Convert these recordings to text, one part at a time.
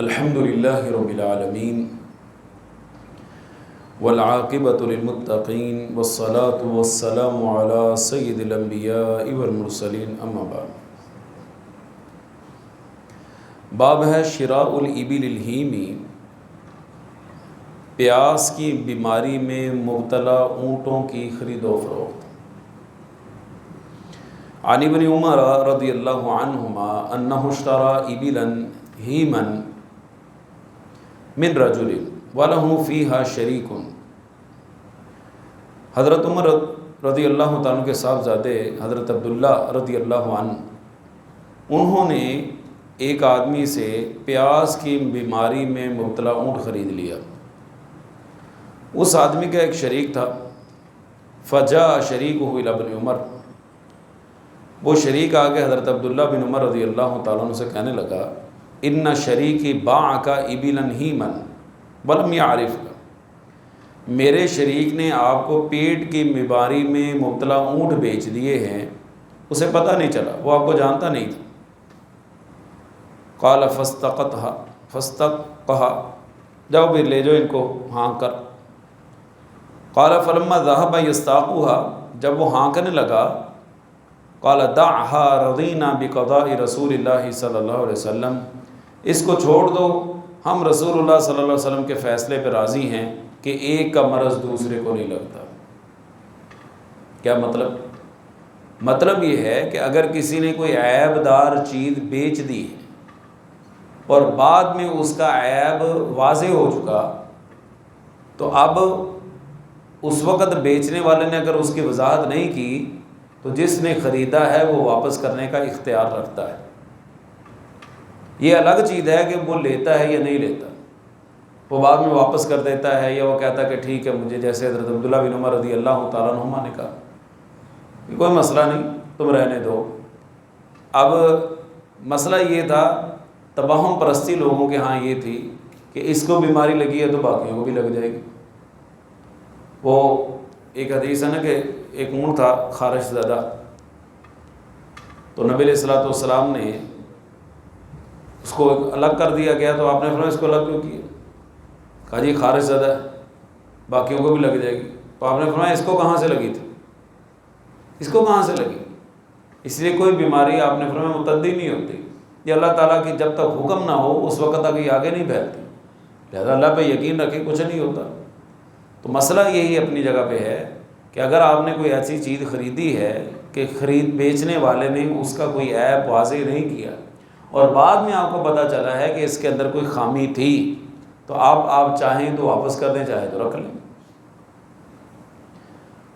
الحمد للہ رب العالمین والعاقبۃ للمتقین والصلاة والسلام علی سید الانبیاء والمرسلین اما بعد۔ باب ہے شراء الابل الہیمی، پیاس کی بیماری میں مبتلا اونٹوں کی خرید و فروخت۔ عن ابن عمر رضی اللہ عنہما انہ اشترى ابلا ہیما من رجل وَلَهُ فِيهَا شَرِيكٌ۔ حضرت عمر رضی اللہ تعالیٰ کے صاحبزادے حضرت عبداللہ رضی اللہ عنہ، انہوں نے ایک آدمی سے پیاس کی بیماری میں مبتلا اونٹ خرید لیا۔ اس آدمی کا ایک شریک تھا، فجاء شریکہ الی ابن عمر، وہ شریک آگے حضرت عبداللہ بن عمر رضی اللہ تعالیٰ عنہ سے کہنے لگا، ان شریکی باعک ابلا ہیما ولم یعرفک، میرے شریک نے آپ کو پیٹ کی بیماری میں مبتلا اونٹ بیچ دیے ہیں، اسے پتہ نہیں چلا، وہ آپ کو جانتا نہیں تھا۔ قال فاستقها، جاؤ بھی لے جاؤ ان کو ہانک کر۔ قال فلما ذهب يستاقها، جب وہ ہانکنے لگا، قال دعها رضینا بقضاء رسول اللہ صلی اللہ علیہ وسلم، اس کو چھوڑ دو، ہم رسول اللہ صلی اللہ علیہ وسلم کے فیصلے پہ راضی ہیں کہ ایک کا مرض دوسرے کو نہیں لگتا۔ کیا مطلب؟ مطلب یہ ہے کہ اگر کسی نے کوئی عیب دار چیز بیچ دی اور بعد میں اس کا عیب واضح ہو چکا، تو اب اس وقت بیچنے والے نے اگر اس کی وضاحت نہیں کی تو جس نے خریدا ہے وہ واپس کرنے کا اختیار رکھتا ہے۔ یہ الگ چیز ہے کہ وہ لیتا ہے یا نہیں لیتا، وہ بعد میں واپس کر دیتا ہے یا وہ کہتا ہے کہ ٹھیک ہے مجھے، جیسے حضرت عبداللہ بن عمر رضی اللہ تعالیٰ عنہما نے کہا کہ کوئی مسئلہ نہیں، تم رہنے دو۔ اب مسئلہ یہ تھا، تباہم پرستی لوگوں کے ہاں یہ تھی کہ اس کو بیماری لگی ہے تو باقیوں کو بھی لگ جائے گی۔ وہ ایک حدیث ہے نا کہ ایک اونٹ تھا خارش زدہ، تو نبی علیہ الصلوۃ والسلام نے اس کو الگ کر دیا گیا، تو آپ نے فرمایا اس کو الگ کیوں کیا؟ کہا جی خارش زدہ ہے، باقیوں کو بھی لگ جائے گی۔ تو آپ نے فرمایا اس کو کہاں سے لگی تھی؟ اس کو کہاں سے لگی؟ اس لیے کوئی بیماری آپ نے فرمایا متعدی نہیں ہوتی، یہ اللہ تعالیٰ کی جب تک حکم نہ ہو اس وقت تک یہ آگے نہیں پھیلتی، لہذا اللہ پہ یقین رکھے کچھ نہیں ہوتا۔ تو مسئلہ یہی اپنی جگہ پہ ہے کہ اگر آپ نے کوئی ایسی چیز خریدی ہے کہ بیچنے والے نے اس کا کوئی عیب واضح نہیں کیا اور بعد میں آپ کو پتہ چلا ہے کہ اس کے اندر کوئی خامی تھی، تو آپ چاہیں تو واپس کر دیں، چاہے تو رکھ لیں۔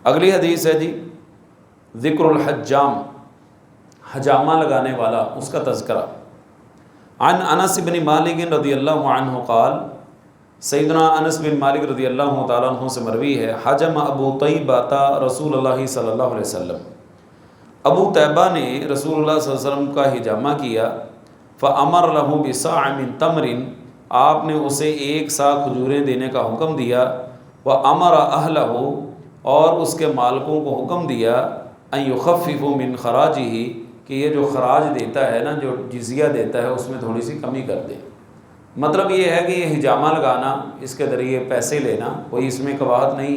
اگلی حدیث ہے جی ذکر الحجام، حجامہ لگانے والا، اس کا تذکرہ۔ عن انس بن مالک رضی اللہ عنہ قال، سیدنا انس بن مالک رضی اللہ تعالیٰ عنہ سے مروی ہے، حجم ابو طیبہ رسول اللہ صلی اللہ علیہ وسلم، ابو طیبہ نے رسول اللہ صلی اللہ علیہ وسلم کا حجامہ کیا، فامر له بصاع من تمر، آپ نے اسے ایک سا کھجوریں دینے کا حکم دیا، وامر اہلہ، اور اس کے مالکوں کو حکم دیا، ان یخففوا من خراجہ، کہ یہ جو خراج دیتا ہے نا، جو جزیہ دیتا ہے، اس میں تھوڑی سی کمی کر دے۔ مطلب یہ ہے کہ یہ حجامہ لگانا، اس کے ذریعے پیسے لینا، کوئی اس میں قباحت نہیں،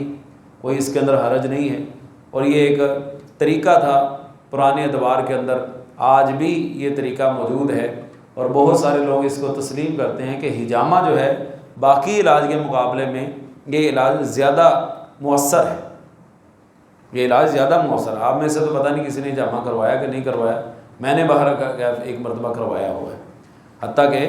کوئی اس کے اندر حرج نہیں ہے، اور یہ ایک طریقہ تھا پرانے ادوار کے اندر، آج بھی یہ طریقہ موجود ہے، اور بہت سارے لوگ اس کو تسلیم کرتے ہیں کہ حجامہ جو ہے باقی علاج کے مقابلے میں یہ علاج زیادہ مؤثر ہے، یہ علاج زیادہ مؤثر ہے۔ آپ میں سے تو پتہ نہیں کسی نے حجامہ کروایا کہ نہیں کروایا، میں نے باہر ایک مرتبہ کروایا ہوا ہے۔ حتیٰ کہ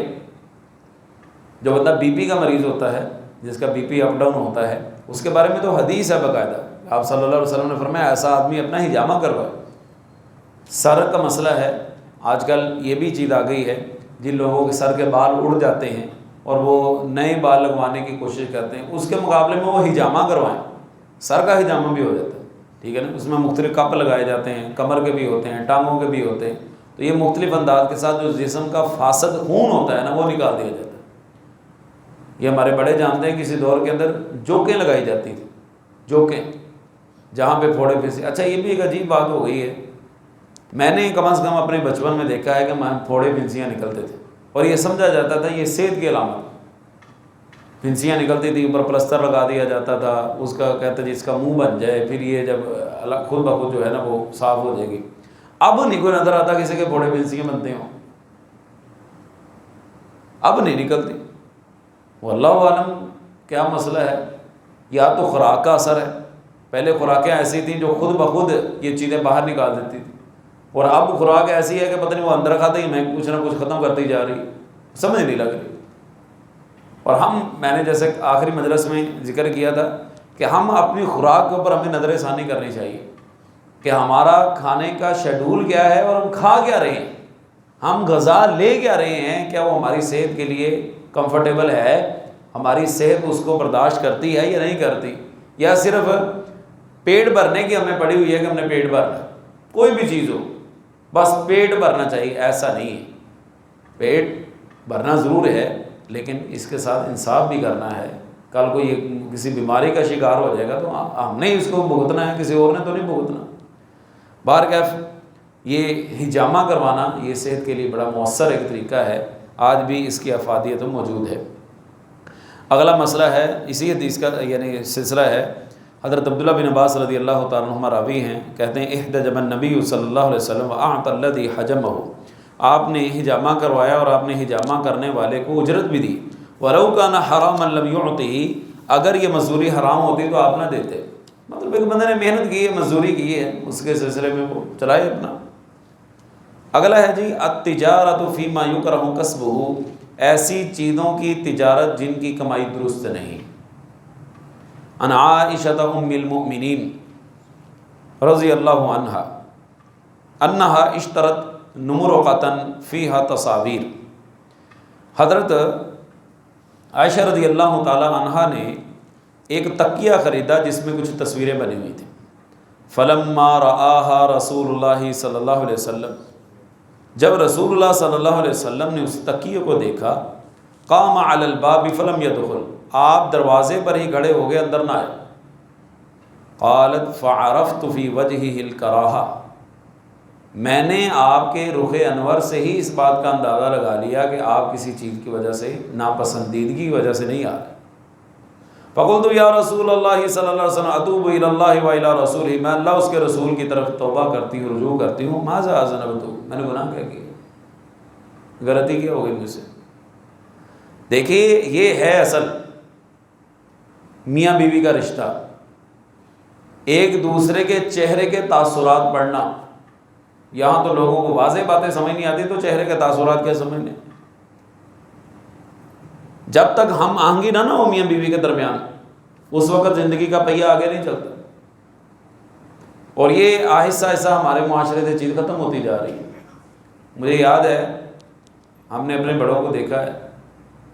جو بندہ بی پی کا مریض ہوتا ہے، جس کا بی پی اپ ڈاؤن ہوتا ہے، اس کے بارے میں تو حدیث ہے باقاعدہ، آپ صلی اللہ علیہ وسلم نے فرمایا ایسا آدمی اپنا حجامہ کروائے۔ سر کا مسئلہ ہے، آج کل یہ بھی چیز آ گئی ہے، جن لوگوں کے سر کے بال اڑ جاتے ہیں اور وہ نئے بال لگوانے کی کوشش کرتے ہیں، اس کے مقابلے میں وہ حجامہ کروائیں، سر کا حجامہ بھی ہو جاتا ہے، ٹھیک ہے نا، اس میں مختلف کپ لگائے جاتے ہیں، کمر کے بھی ہوتے ہیں، ٹانگوں کے بھی ہوتے ہیں، تو یہ مختلف انداز کے ساتھ جو جسم کا فاسد خون ہوتا ہے نا، وہ نکال دیا جاتا ہے۔ یہ ہمارے بڑے جانتے ہیں، کسی دور کے اندر جوکیں لگائی جاتی تھی، جوکیں جہاں پہ پھوڑے پھنسے۔ اچھا یہ بھی ایک عجیب بات ہو گئی ہے، میں نے کم از کم اپنے بچپن میں دیکھا ہے کہ پھوڑے پھنسیاں نکلتے تھے، اور یہ سمجھا جاتا تھا یہ صحت کی علامت. پھنسیاں نکلتی تھی، اوپر پلستر لگا دیا جاتا تھا، اس کا کہتے جی اس کا منہ بن جائے، پھر یہ جب خود بخود جو ہے نا وہ صاف ہو جائے گی. اب نہیں کوئی نظر آتا کسی کے پھوڑے پھنسیاں بنتے ہوں، اب نہیں نکلتی. واللہ عالم کیا مسئلہ ہے، یا تو خوراک کا اثر ہے. پہلے خوراکیں ایسی تھیں جو خود بخود یہ چیزیں باہر نکال دیتی تھیں، اور اب خوراک ایسی ہے کہ پتہ نہیں وہ اندر کھاتے ہی میں کچھ نہ کچھ ختم کرتی جا رہی، سمجھ نہیں لگ رہی. اور میں نے جیسے آخری مجلس میں ذکر کیا تھا کہ ہم اپنی خوراک کے اوپر ہمیں نظر ثانی کرنی چاہیے کہ ہمارا کھانے کا شیڈول کیا ہے اور ہم کھا کیا رہے ہیں، ہم غذا لے کیا رہے ہیں، کیا وہ ہماری صحت کے لیے کمفرٹیبل ہے، ہماری صحت اس کو برداشت کرتی ہے یا نہیں کرتی، یا صرف پیٹ بھرنے کی ہمیں پڑی ہوئی ہے کہ ہم نے پیٹ بھرنا. کوئی بھی چیز ہو بس پیٹ بھرنا چاہیے، ایسا نہیں ہے. پیٹ بھرنا ضرور ہے لیکن اس کے ساتھ انصاف بھی کرنا ہے. کل کوئی کسی بیماری کا شکار ہو جائے گا تو ہم نے اس کو بھگتنا ہے، کسی اور نے تو نہیں بھگتنا. بہرکیف یہ حجامہ کروانا یہ صحت کے لیے بڑا مؤثر ایک طریقہ ہے، آج بھی اس کی افادیت موجود ہے. اگلا مسئلہ ہے اسی حدیث کا یعنی سلسلہ ہے. حضرت عبداللہ بن عباس رضی اللہ تعالیٰ عنہما راوی ہیں، کہتے ہیں احتجب النبی صلی اللہ علیہ وسلم وأعطى الذی حجمہ، آپ نے حجامہ کروایا اور آپ نے حجامہ کرنے والے کو اجرت بھی دی. وَلَوْ كَانَ حَرَامًا لَمْ يُعْطِهِ، اگر یہ مزدوری حرام ہوتی تو آپ نہ دیتے. مطلب ایک بندے نے محنت کی ہے، مزدوری کی ہے، اس کے سلسلے میں وہ چلائے اپنا. اگلا ہے جی التجارۃ فیما یکرہ کسبہ، ایسی چیزوں کی تجارت جن کی کمائی درست نہیں. عن عائشہ ام المؤمنین رضی اللہ عنہا انہا اشترت نمرقۃ فیہا تصاویر، حضرت عائشہ رضی اللہ تعالی عنہا نے ایک تکیہ خریدا جس میں کچھ تصویریں بنی ہوئی تھیں. فلما رآہا رسول اللہ صلی اللہ علیہ وسلم، جب رسول اللہ صلی اللہ علیہ وسلم نے اس تکیے کو دیکھا، قام علی الباب فلم يدخل، آپ دروازے پر ہی کھڑے ہو گئے، اندر نہ آئے. قالت فعرفت فی وجہہ الکراہہ، میں نے آپ کے رخ انور سے ہی اس بات کا اندازہ لگا لیا کہ آپ کسی چیز کی وجہ سے، ناپسندیدگی کی وجہ سے نہیں آ رہے. فقلت یا رسول اللہ صلی اللہ علیہ وسلم اتوب الی اللہ و الی رسولہ، میں اللہ اس کے رسول کی طرف توبہ کرتی ہوں، رجوع کرتی ہوں. ماذا اذنبت، میں نے گناہ کیا کیا، غلطی کیا ہو گئی مجھ سے. دیکھیے یہ ہے اصل میاں بیوی کا رشتہ، ایک دوسرے کے چہرے کے تاثرات پڑھنا. یہاں تو لوگوں کو واضح باتیں سمجھ نہیں آتی تو چہرے کے تاثرات کیا سمجھنے. جب تک ہم آہنگی نہ ہو میاں بیوی کے درمیان، اس وقت زندگی کا پہیہ آگے نہیں چلتا. اور یہ آہستہ آہستہ ہمارے معاشرے سے چیز ختم ہوتی جا رہی ہے. مجھے یاد ہے ہم نے اپنے بڑوں کو دیکھا ہے،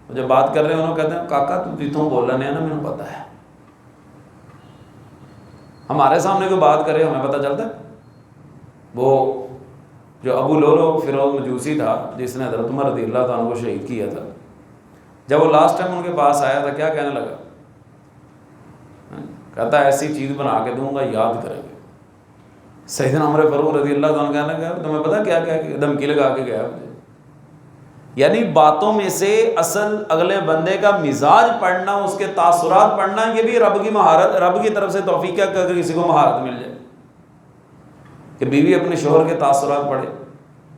جب بات کر رہے ہیں انہوں کہتے ہیں کاکا تو جتوں بول رہے ہیں نا مجھے پتہ ہے. ہمارے سامنے کوئی بات کرے ہمیں پتہ چلتا ہے. وہ جو ابو لولو فیروز مجوسی تھا جس نے حضرت عمر رضی اللہ تعالیٰ کو شہید کیا تھا، جب وہ لاسٹ ٹائم ان کے پاس آیا تھا کیا کہنے لگا، کہتا ہے ایسی چیز بنا کے دوں گا یاد کریں گے. سیدنا عمر فاروق رضی اللہ تعالیٰ کہنے لگا تمہیں پتہ کیا کیا دھمکی لگا کے گیا مجھے. یعنی باتوں میں سے اصل اگلے بندے کا مزاج پڑھنا، اس کے تاثرات پڑھنا، یہ بھی رب کی مہارت، رب کی طرف سے توفیق ہے کہ اگر کسی کو مہارت مل جائے کہ بیوی اپنے شوہر کے تاثرات پڑھے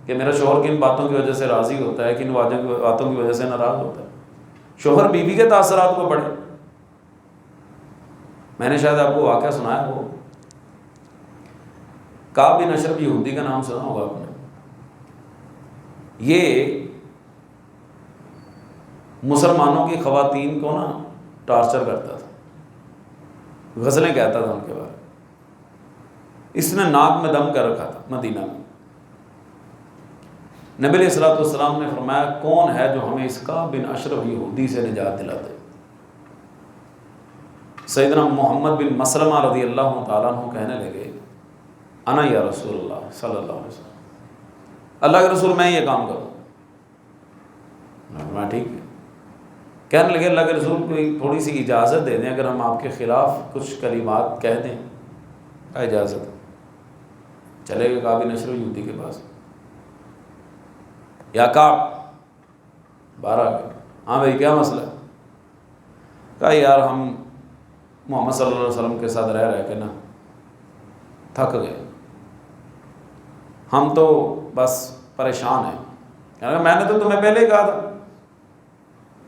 کہ میرا شوہر کن باتوں کی وجہ سے راضی ہوتا ہے، کن باتوں کی وجہ سے ناراض ہوتا ہے. شوہر بیوی کے تاثرات کو پڑھے. میں نے شاید آپ کو واقعہ سنایا وہ کعب بن اشرف یہودی کا نام سنا ہوگا آپ نے. یہ مسلمانوں کی خواتین کو نا ٹارچر کرتا تھا، غزلیں کہتا تھا ان کے بارے. اس نے ناک میں دم کر رکھا تھا مدینہ میں. نبی علیہ الصلوۃ والسلام نے فرمایا کون ہے جو ہمیں اس کعب بن اشرف یہودی سے نجات دلا دے. سیدنا محمد بن مسلمہ رضی اللہ تعالیٰ عنہ کہنے لگے انا یا رسول اللہ صلی اللہ علیہ وسلم، اللہ کے رسول میں یہ کام کروں. میں ٹھیک ہے. کہنے لگے اللہ کے رسول کو تھوڑی سی اجازت دے دیں، اگر ہم آپ کے خلاف کچھ کلمات کہہ دیں. اجازت. چلے گئے کعب بن اشرف یہودی کے پاس. یا کعب باہر آ گئے. ہاں بھائی کیا مسئلہ ہے؟ کہا یار ہم محمد صلی اللہ علیہ وسلم کے ساتھ رہ کے نا تھک گئے، ہم تو بس پریشان ہیں. یعنی میں نے تو تمہیں پہلے ہی کہا تھا.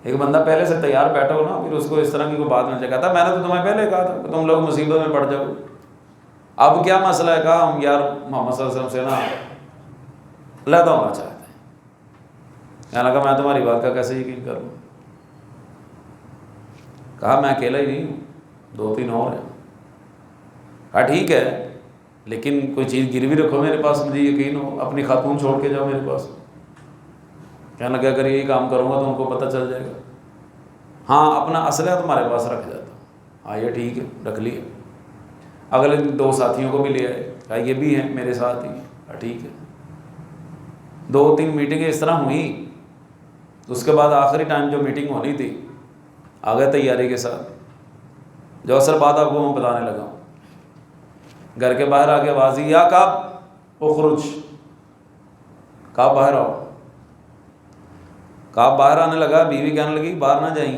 ایک بندہ پہلے سے تیار بیٹھا ہو نا، پھر اس کو اس طرح کی کوئی بات نہیں کہتا میں نے تو تمہیں پہلے کہا تھا کہ تم لوگ مصیبت میں پڑ جاؤ. اب کیا مسئلہ ہے؟ کہا ہم یار محمد صلی اللہ علیہ وسلم سے نا علیحدہ ہونا چاہتے ہیں. کہنے لگا میں تمہاری بات کا کیسے یقین کروں؟ کہا میں اکیلا ہی نہیں ہوں، 2-3 اور ہیں. کہا ٹھیک ہے لیکن کوئی چیز گروی رکھو میرے پاس، مجھے یقین ہو، اپنی خاتون چھوڑ کے جاؤ میرے پاس. کہنے لگا اگر یہی کام کروں گا تو ان کو پتہ چل جائے گا. ہاں اپنا اسلحہ تمہارے پاس رکھ جاتا. ہاں یہ ٹھیک ہے، رکھ لیے. اگلے 2 ساتھیوں کو بھی لے آئے. کہا یہ بھی ہیں میرے ساتھ ہی. کہا ٹھیک ہے. 2-3 میٹنگیں اس طرح ہوئیں. اس کے بعد آخری ٹائم جو میٹنگ ہونی تھی آ گئے تیاری کے ساتھ. جو اصل بات آپ کو میں بتانے لگا ہوں. گھر کے باہر آ کے آواز دی یا کعب اخرج. کعب باہر آؤ. کعب باہر آنے لگا. بیوی کہنے لگی باہر نہ جائیں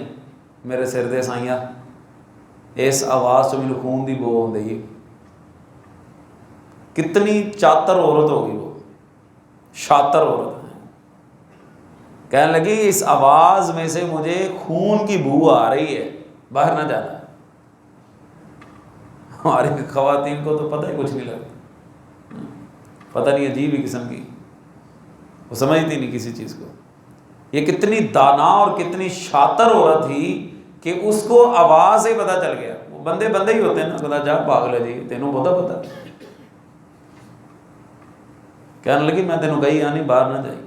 میرے سر دے سائیاں، اس آواز سے مجھے خون دی بو ہوں دی. کتنی چاتر عورت ہوگی وہ، شاطر عورت. کہنے لگی اس آواز میں سے مجھے خون کی بو آ رہی ہے، باہر نہ جانا. ہماری خواتین کو تو پتہ ہی کچھ نہیں لگتا، پتہ نہیں عجیب ہی قسم کی، وہ سمجھتی نہیں کسی چیز کو. یہ کتنی دانا اور کتنی شاطر عورت تھی کہ اس کو آواز سے پتہ چل گیا. وہ بندے ہی ہوتے ہیں نا، خدا جا پاگل ہے جی تینوں پتہ. کہنے لگی میں تینوں کہی یعنی باہر نہ جائی،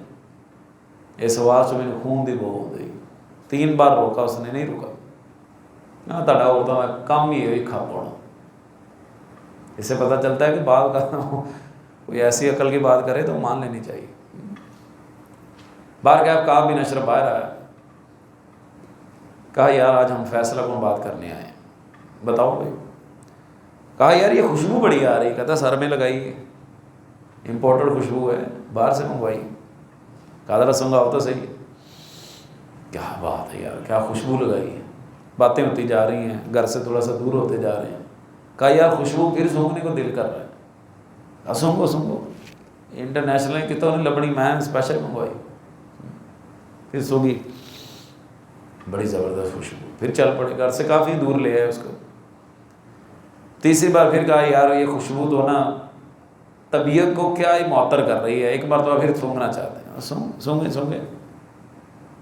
اس آواز سے میرے خون دی بو ہو گئی. 3 بار روکا، اس نے نہیں روکا. نہ تڑا عورتوں میں کم ہی ہوئی کھا پڑا. اس سے پتہ چلتا ہے کہ بات کا کوئی ایسی عقل کی بات کرے تو مان لینی چاہیے. باہر گیا. کعب بن اشرف باہر آیا. کہا یار آج ہم فیصلہ کون بات کرنے آئے ہیں، بتاؤ بھائی. کہا یار یہ خوشبو بڑی آ رہی. کہتا سر میں لگائی، امپورٹڈ خوشبو ہے، باہر سے منگوائی. کہا ذرا سنگاؤ تو صحیح. کیا بات ہے یار، کیا خوشبو لگائی ہے. باتیں ہوتی جا رہی ہیں، گھر سے تھوڑا سا دور ہوتے جا رہے ہیں. کہا یار خوشبو پھر سونگنے کو دل کر رہا ہے. کہا سونگو انٹرنیشنل کتوں نے لبڑی میں اسپیشل منگوائی. پھر سونگی، بڑی زبردست خوشبو. پھر چل پڑے، گھر سے کافی دور لے آئے اس کو. تیسری بار پھر کہا یار یہ خوشبو تو نا طبیعت کو کیا ہی معطر کر رہی ہے، ایک مرتبہ پھر سونگنا چاہتے ہیں. سونگے.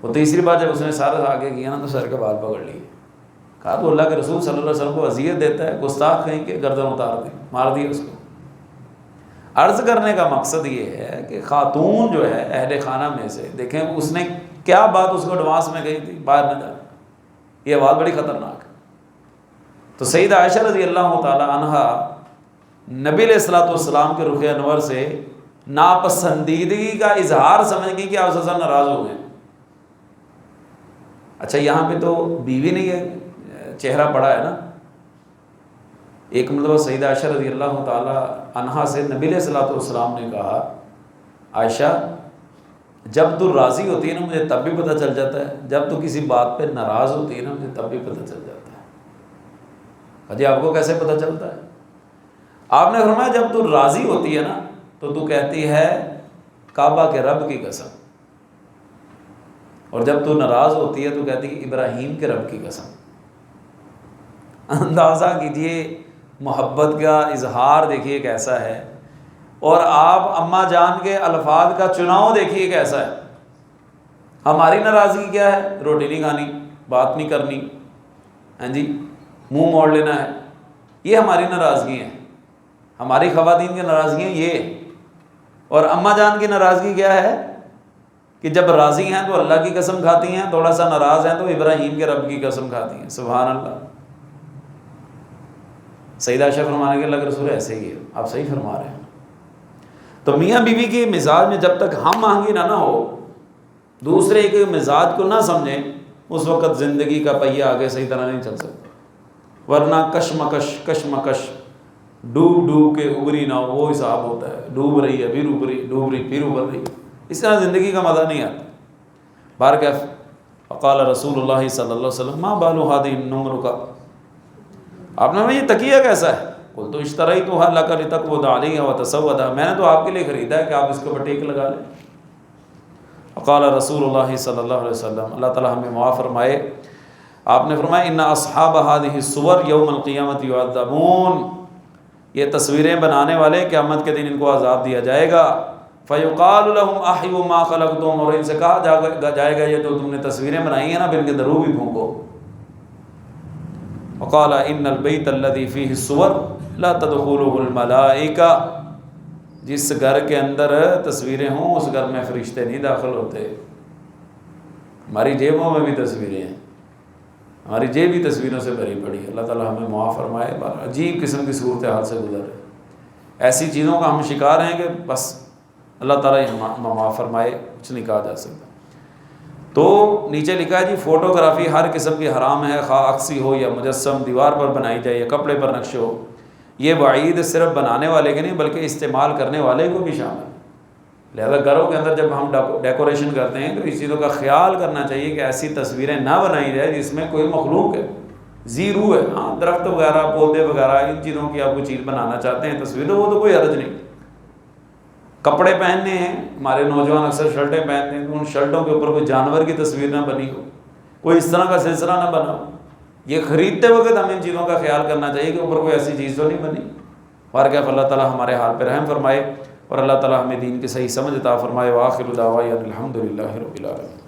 وہ تیسری بار جب اس نے سارا آگے کیا نا تو سر کے بال پکڑ لیے. کہا تو اللہ کے رسول صلی اللہ علیہ وسلم کو اذیت دیتا ہے، گستاخ کہیں کہ گردن اتار دی، مار دی اس کو. عرض کرنے کا مقصد یہ ہے کہ خاتون جو ہے اہل خانہ میں سے، دیکھیں اس نے کیا بات اس کو ایڈوانس میں کہی تھی، باہر نہ جانا. یہ بات بڑی خطرناک ہے. تو سیدہ عائشہ رضی اللہ تعالی عنہا نبی علیہ الصلوۃ والسلام کے رخ انور سے ناپسندیدگی کا اظہار سمجھ گئی کہ آپ سزا ناراض ہو گئے. اچھا یہاں پہ تو بیوی نہیں ہے، چہرہ بڑا ہے نا. ایک مرتبہ سیدہ عائشہ رضی اللہ تعالی عنہا سے نبی علیہ الصلوۃ والسلام نے کہا عائشہ جب تو راضی ہوتی ہے نا مجھے تب بھی پتہ چل جاتا ہے، جب تو کسی بات پہ ناراض ہوتی ہے نا مجھے تب بھی پتہ چل جاتا ہے. جی آپ کو کیسے پتہ چلتا ہے؟ آپ نے فرمایا جب تو راضی ہوتی ہے نا تو کہتی ہے کعبہ کے رب کی قسم، اور جب تو ناراض ہوتی ہے تو کہتی ہے ابراہیم کے رب کی قسم. اندازہ کیجئے محبت کا اظہار دیکھیے کیسا ہے، اور آپ اماں جان کے الفاظ کا چناؤ دیکھیے کیسا ہے. ہماری ناراضگی کیا ہے؟ روٹی نہیں کھانی، بات نہیں کرنی، ہاں جی منہ موڑ لینا ہے. یہ ہماری ناراضگی ہیں، ہماری خواتین کی ناراضگیاں یہ. اور اماں جان کی ناراضگی کیا ہے کہ جب راضی ہیں تو اللہ کی قسم کھاتی ہیں، تھوڑا سا ناراض ہیں تو ابراہیم کے رب کی قسم کھاتی ہیں. سبحان اللہ. سیدہ عائشہ فرمانے کے اللہ کے رسول ایسے ہی ہے، آپ صحیح فرما رہے ہیں. تو میاں بیوی کے مزاج میں جب تک ہم آہنگی نہ ہو، دوسرے کے مزاج کو نہ سمجھیں، اس وقت زندگی کا پہیہ آگے صحیح طرح نہیں چل سکتا. ورنہ کشمکش ڈوب کے ابری نہ ہو، وہ حساب ہوتا ہے. ڈوب رہی ہے پھر ابری، ڈوب رہی پھر ابر رہی، اس طرح زندگی کا مزہ نہیں آتا. بار کیف قال رسول اللہ صلی اللہ علیہ وسلم ما بال هذه النمر کا، آپ نے فرمایا یہ تکیہ کیسا ہے؟ قلت اشتریتها لک لتقعد علیہ وتسودا، میں نے تو آپ کے لیے خریدا ہے کہ آپ اس کے اوپر ٹیک لگا لیں۔ قال رسول اللہ صلی اللہ علیہ وسلم، اللہ تعالیٰ ہمیں معاف فرمائے، آپ نے فرمایا ان اصحاب هذه الصور یوم القیامت یعذبون، یہ تصویریں بنانے والے قیامت کے دن ان کو عذاب دیا جائے گا۔ فیقال لهم احیوا ما خلقتم، اور ان سے کہا جائے گا یہ جو تم نے تصویریں بنائی ہیں نا پھر ان کے درو بھی پھونکو۔ وقال ان البیت الذی فیہ الصور لا تدخلہ الملائکہ، جس گھر کے اندر تصویریں ہوں اس گھر میں فرشتے نہیں داخل ہوتے۔ ہماری جیبوں میں بھی تصویریں ہیں، ہماری جیب بھی تصویروں سے بھری پڑی ہے۔ اللہ تعالیٰ ہمیں معاف فرمائے، عجیب قسم کی صورتحال سے گزر رہے، ایسی چیزوں کا ہم شکار ہیں کہ بس اللہ تعالیٰ معاف فرمائے، کچھ نہیں کہا جا سکتا۔ تو نیچے لکھا ہے جی فوٹوگرافی ہر قسم کی حرام ہے، خواہ عکسی ہو یا مجسم دیوار پر بنائی جائے یا کپڑے پر نقش ہو۔ یہ وعید صرف بنانے والے کے نہیں بلکہ استعمال کرنے والے کو بھی شامل ہے۔ لہذا گھروں کے اندر جب ہم ڈیکوریشن کرتے ہیں تو اس چیزوں کا خیال کرنا چاہیے کہ ایسی تصویریں نہ بنائی جائے جس میں کوئی مخلوق ہے، زیرو ہے۔ ہاں درخت وغیرہ پودے وغیرہ ان چیزوں کی آپ کو چیز بنانا چاہتے ہیں تصویر، وہ تو کوئی حرج نہیں۔ کپڑے پہننے ہیں، ہمارے نوجوان اکثر شرٹیں پہنتے ہیں تو ان شرٹوں کے اوپر کوئی جانور کی تصویر نہ بنی ہو، کوئی اس طرح کا سلسلہ نہ بنا ہو۔ یہ خریدتے وقت ہمیں ان چیزوں کا خیال کرنا چاہیے کہ اوپر کوئی ایسی چیز تو نہیں بنی۔ بارگاہ اللہ تعالیٰ ہمارے حال پہ رحم فرمائے اور اللہ تعالیٰ ہمیں دین کی صحیح سمجھ عطا فرمائے۔ وآخر دعوانا الحمد للہ رب العالمین۔